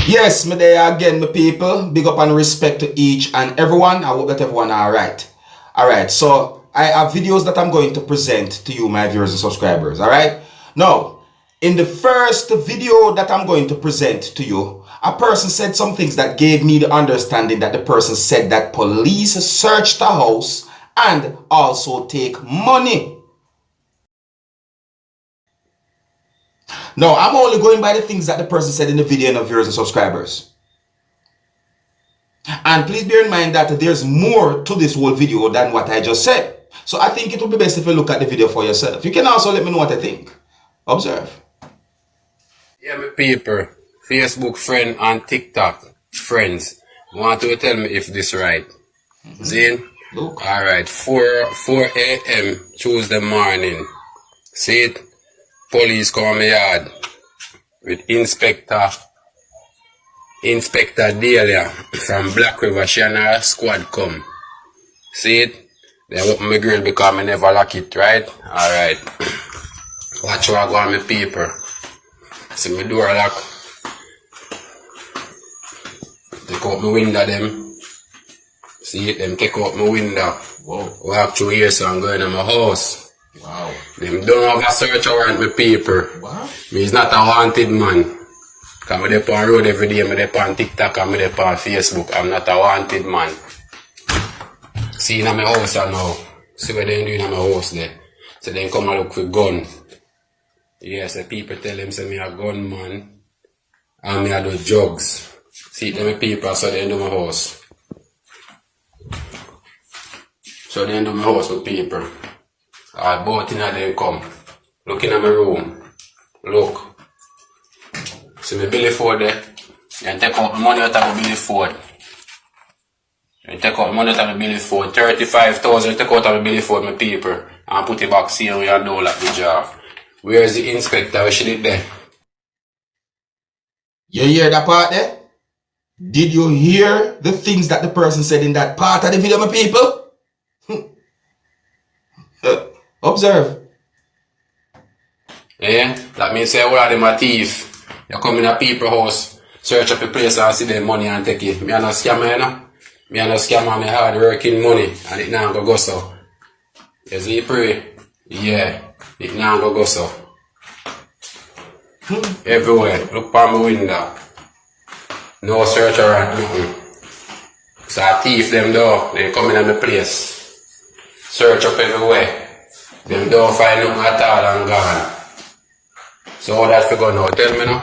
Yes, me there again, my people. Big up and respect to each and everyone. I hope that everyone are alright. Alright, so I have videos that I'm going to present to you, my viewers and subscribers. Alright? Now, in the first video that I'm going to present to you, a person said some things that gave me the understanding that the person said that police searched the house and also take money. No, I'm only going by the things that the person said in the video, and viewers and subscribers. And please bear in mind that there's more to this whole video than what I just said. So I think it would be best if you look at the video for yourself. You can also let me know what I think. Observe. Yeah, my people, Facebook friend and TikTok friends, want to tell me if this right. Zane? Look. Alright, 4 a.m. Tuesday morning. See it? Police come my yard with Inspector Delia from Black River. She and her squad come. See it? They open my grill because I never lock it, right? Alright. Watch what I go on my paper. See my door lock. Take out my window them. See it? Them take out my window. Whoa. Walk through here so I'm going to my house. Wow. Them don't have a search warrant my paper. What? Me is not a wanted man. Cause I'm there on road every day, I'm there on TikTok, I'm there on Facebook. I'm not a wanted man. See in my house now. See what they do in my house there. So they come and look for gun. Yes, the people tell them say me a gunman and me a do drugs. See them people so they do my house. So they do my house with people. I bought in and then come. Looking at my room. Look. See my Billy Ford there. And take out the money out of my Billy Ford. And take out the money out of my Billy Ford. 35,000 take out of my Billy Ford, my people. And put it back see we are do like the job. Where's the inspector? Where she did there? You hear that part there? Did you hear the things that the person said in that part of the video, my people? Observe. Yeah, that means say all of them are thief. You come in a people house, search up a place and see their money and take it. Me a no scammer, you know? Me a no scammer, me hard working money and it now go so. You see pray? Yeah, it now go so. Everywhere, look on my window. No search around, nothing. So I thief them though, they come in my place. Search up everywhere. Them don't find nothing at all and gone. So how that figure now? Tell me now.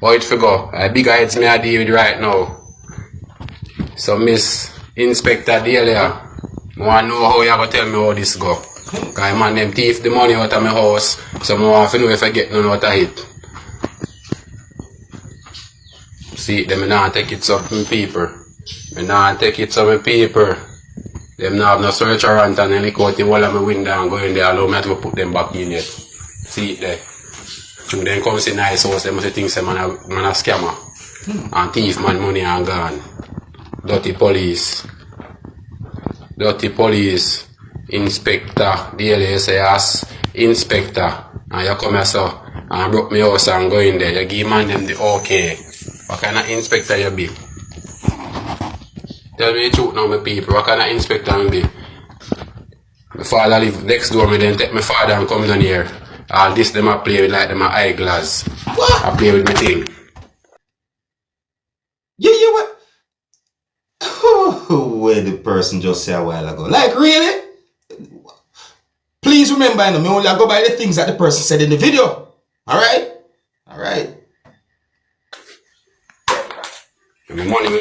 How it figure? A big heads me I deal with right now. So Miss Inspector Delia, I want to know how you going to tell me how this go. Because man them thief the money out of my house. So I want to know if I get none out of it. See, them not take it up from people. Me not take it up from people. Them not have no search warrant and then look out the wall of my window and go in there allow me to put them back in yet. See it there. Through them come see nice house, them must think say man a scammer. And thief man money and gone. Dirty police. Dirty police. Inspector. Daily say as inspector. And you come here so and broke my house and go in there. You give man them the okay. What kind of inspector you be? Tell me the truth now, my people. What kind of inspector I be? My father live next door, me then take my father and come down here. All this them I play with like them eyeglass. What? I play with my thing. Yeah, what? Oh, where the person just said a while ago. Like, really? Please remember, me only go by the things that the person said in the video. Alright? Alright. My money,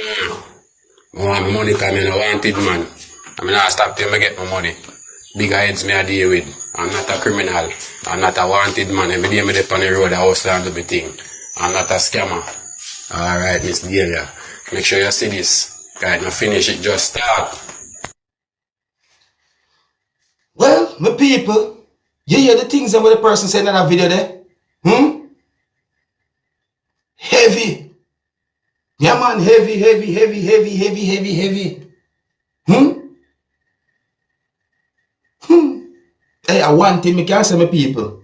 I want my money because I'm a wanted man. I'm not stop till I get my money. Bigger heads me I deal with. I'm not a criminal. I'm not a wanted man. Every day I dey on the road, I hustle do my thing. I'm not a scammer. Alright, Miss Delia. Make sure you see this. Guys, not finish it, just start. Well, my people, you hear the things that the person said in that video there? Heavy. Yeah, man, heavy. Hey, I want him, I can't say my people.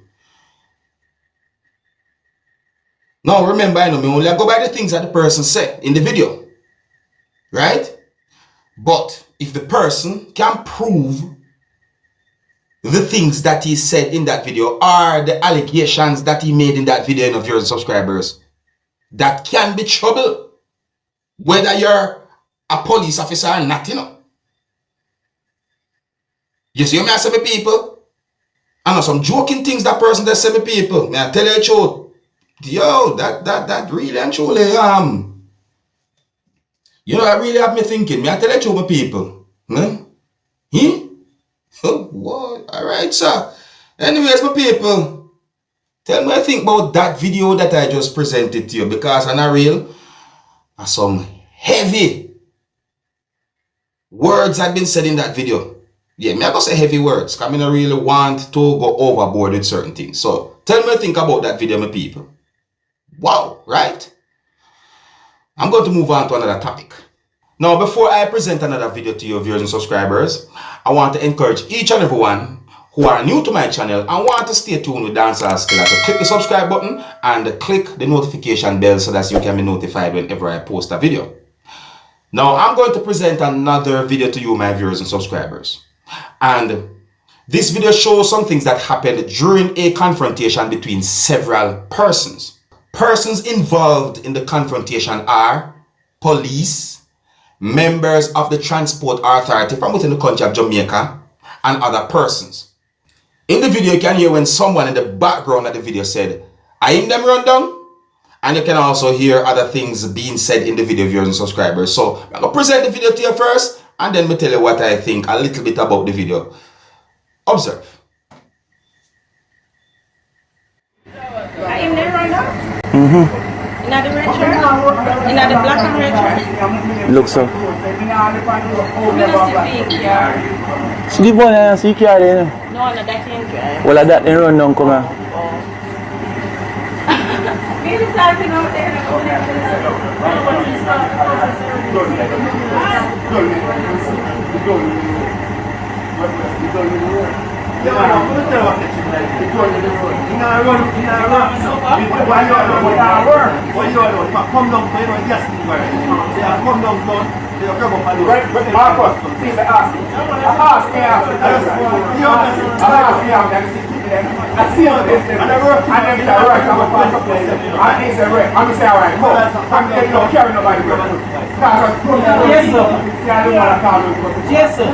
Now remember, I know me only go by the things that the person said in the video. Right? But if the person can prove the things that he said in that video or the allegations that he made in that video, of viewers and subscribers, that can be trouble. Whether you're a police officer or not, you know. You see me I say, me people? I know some joking things that person that say, me people. May I tell you the truth? Yo, that really and truly, you know, that really have me thinking. May I tell you the truth, my people? Oh, what? Alright, sir. Anyways, my people, tell me what you think about that video that I just presented to you, because on a real, some heavy words had been said in that video. Yeah, me I go say heavy words, because I don't really want to go overboard with certain things. So, tell me what you think about that video, my people. Wow, right? I'm going to move on to another topic. Now, before I present another video to your viewers and subscribers, I want to encourage each and everyone who are new to my channel and want to stay tuned with Dancehall Skilla to click the subscribe button and click the notification bell so that you can be notified whenever I post a video. Now, I'm going to present another video to you, my viewers and subscribers. And this video shows some things that happened during a confrontation between several persons. Persons involved in the confrontation are police, members of the Transport Authority from within the country of Jamaica, and other persons. In the video, you can hear when someone in the background of the video said, "I in them run down?" And you can also hear other things being said in the video, viewers and subscribers. So I'm going to present the video to you first, and then me tell you what I think a little bit about the video. Observe. I am there right now. In the red shirt? In the black and red shirt? Look so. Yeah. So the boy and see car there. No, that can't drive. Well, that they run down come here. Maybe typing out there and go there. Yes, sir.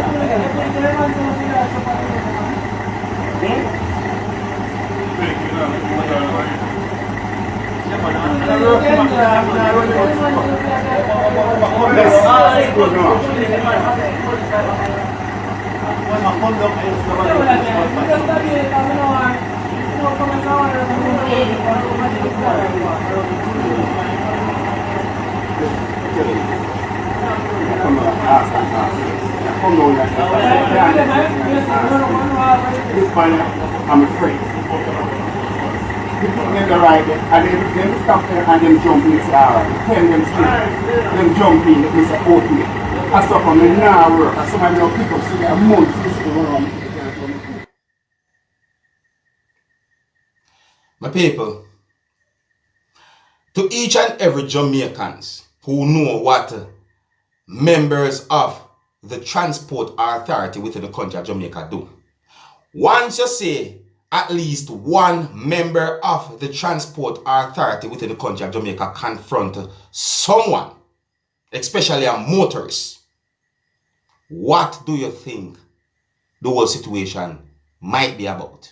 I'm afraid. People in the ride and them stop there and them jump in and say, alright, tell them straight. Them jump in, they support me. I stop on me now work, and somebody will pick up so they are months to run. My people, to each and every Jamaicans who know what members of the Transport Authority within the country of Jamaica do. Once you say at least one member of the Transport Authority within the country of Jamaica confront someone, especially a motorist, what do you think the whole situation might be about?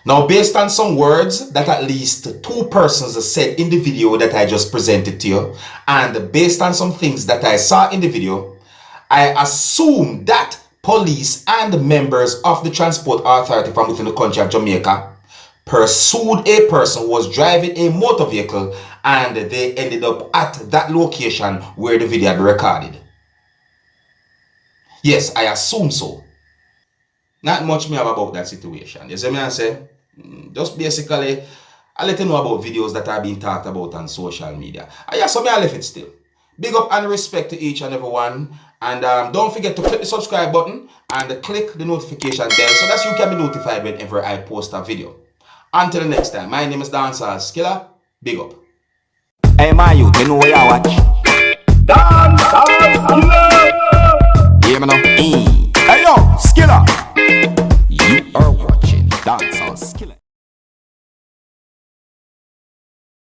Now, based on some words that at least two persons said in the video that I just presented to you, and based on some things that I saw in the video, I assume that police and members of the Transport Authority from within the country of Jamaica pursued a person who was driving a motor vehicle, and they ended up at that location where the video had recorded. Yes, I assume so. Not much me have about that situation. You see me I say? Just basically, I let you know about videos that are being talked about on social media. Yeah, so me I left it still. Big up and respect to each and every one. And don't forget to click the subscribe button and click the notification bell so that you can be notified whenever I post a video. Until the next time, my name is Dancehall Skilla. Big up. Hey, my youth, you know where you watch? Dancehall Skilla! Yeah, man. Hey, yo, Skilla! You are watching Dancehall Skilla.